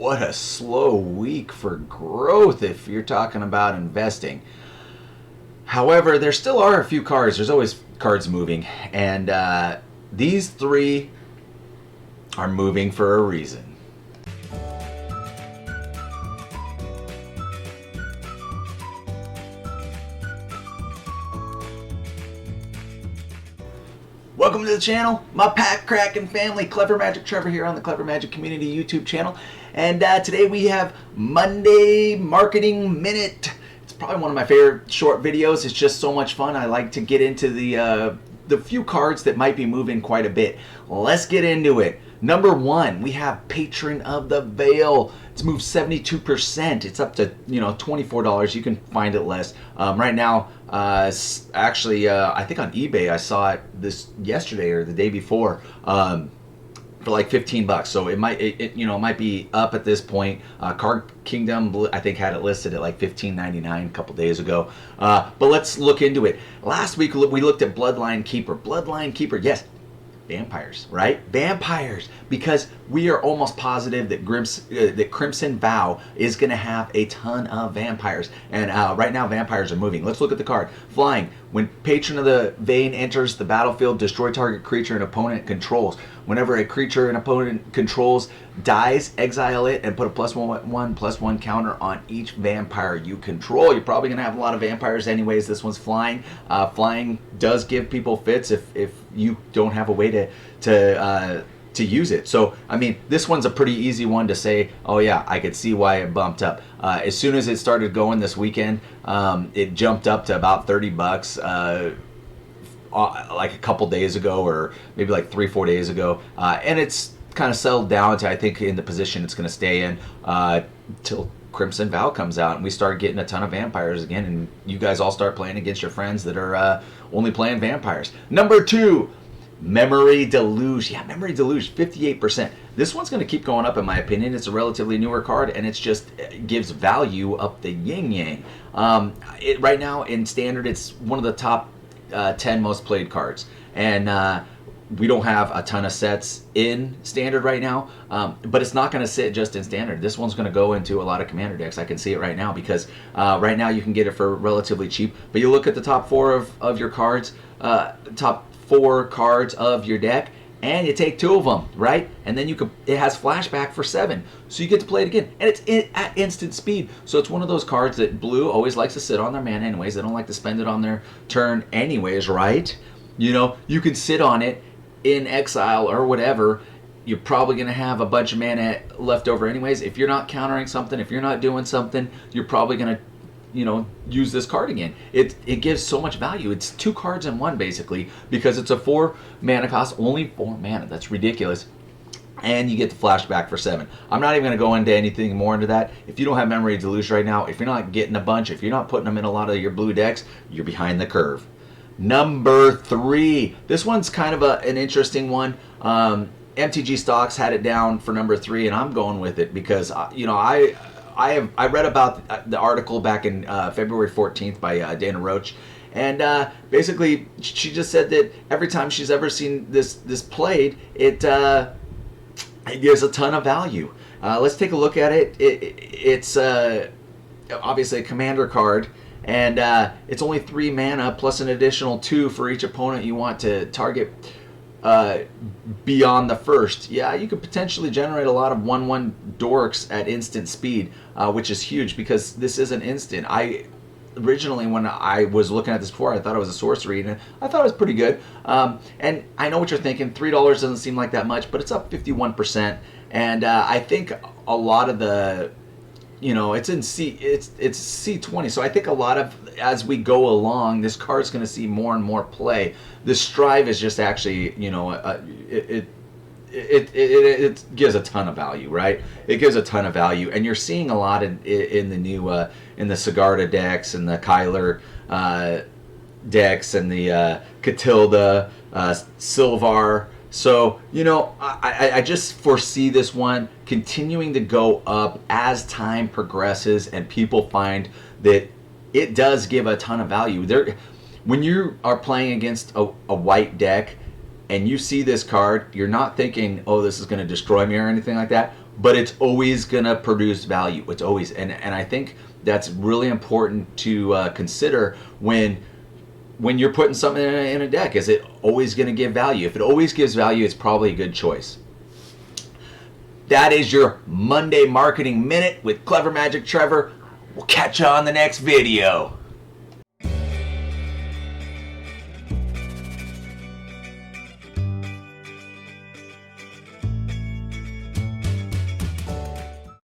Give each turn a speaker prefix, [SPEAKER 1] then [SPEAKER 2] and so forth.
[SPEAKER 1] what a slow week for growth if you're talking about investing. However, there still are a few cards. There's always cards moving, and these three are moving for a reason. Welcome to the channel, my pack cracking family. Clever Magic Trevor here on the Clever Magic Community YouTube channel. And today we have Monday Marketing Minute. It's probably one of my favorite short videos. It's just so much fun. I like to get into the few cards that might be moving quite a bit. Let's get into it. Number one, we have Patron of the Veil. It's moved 72%. It's up to $24. You can find it less. Right now, actually, I think on eBay I saw it this yesterday or the day before for like $15. So it might be up at this point. Card Kingdom I think had it listed at like $15.99 a couple days ago. But let's look into it. Last week we looked at Bloodline Keeper. Bloodline Keeper, yes. Vampires, right? Vampires, because we are almost positive that Crimson Vow is going to have a ton of vampires, and right now vampires are moving. Let's look at the card. Flying. When Patron of the Vein enters the battlefield, destroy target creature an opponent controls. Whenever a creature an opponent controls dies, exile it and put a +1/+1 counter on each vampire you control. You're probably going to have a lot of vampires anyways. This one's flying. Flying does give people fits if you don't have a way to use it. So, I mean, this one's a pretty easy one to say, oh yeah, I could see why it bumped up. As soon as it started going this weekend, it jumped up to about $30 like a couple days ago, or maybe like 3-4 days ago. And it's kind of settled down to, I think, in the position it's going to stay in till Crimson Vow comes out and we start getting a ton of vampires again, and you guys all start playing against your friends that are only playing vampires. Number two, Memory Deluge. Yeah, Memory Deluge, 58%. This one's going to keep going up in my opinion. It's a relatively newer card, and it gives value up the yin-yang. Right now in Standard, it's one of the top 10 most played cards. And we don't have a ton of sets in Standard right now, but it's not going to sit just in Standard. This one's going to go into a lot of Commander decks. I can see it right now because right now you can get it for relatively cheap. But you look at the top four of your cards, top 4 cards of your deck, and you take 2 of them, right? And then it has flashback for 7, so you get to play it again, and it's at instant speed. So it's one of those cards that Blue always likes to sit on their mana anyways. They don't like to spend it on their turn anyways, right? You can sit on it in exile or whatever. You're probably going to have a bunch of mana left over anyways. If you're not countering something, if you're not doing something, you're probably going to use this card again. It gives so much value. It's 2 cards in one basically, because it's a 4 mana cost, only 4 mana. That's ridiculous. And you get the flashback for 7. I'm not even going to go into anything more into that. If you don't have Memory Deluge right now, if you're not getting a bunch, if you're not putting them in a lot of your blue decks, you're behind the curve. Number 3. This one's kind of an interesting one. MTG Stocks had it down for number 3, and I'm going with it because I read about the article back in February 14th by Dana Roach, and basically she just said that every time she's ever seen this played, it gives a ton of value. Let's take a look at it. It's obviously a commander card, and it's only 3 mana plus an additional 2 for each opponent you want to target beyond the first. Yeah, you could potentially generate a lot of 1/1 dorks at instant speed, which is huge because this is an instant. Originally, when I was looking at this before, I thought it was a sorcery, and I thought it was pretty good. And I know what you're thinking. $3 doesn't seem like that much, but it's up 51%. And I think a lot of the it's in it's C20, so I think a lot of, as we go along, this card's going to see more and more play. The Strive is just actually, it gives a ton of value, right? It gives a ton of value, and you're seeing a lot in the new in the Sigarda decks and the Kyler decks and the Catilda, Sylvar. So, I just foresee this one continuing to go up as time progresses and people find that it does give a ton of value. When you are playing against a white deck and you see this card, you're not thinking, oh, this is going to destroy me or anything like that. but it's always going to produce value. It's always, and I think that's really important to consider when you're putting something in a deck. Is it always going to give value? If it always gives value, it's probably a good choice. That is your Monday Marketing Minute with Clever Magic Trevor. We'll catch you on the next video.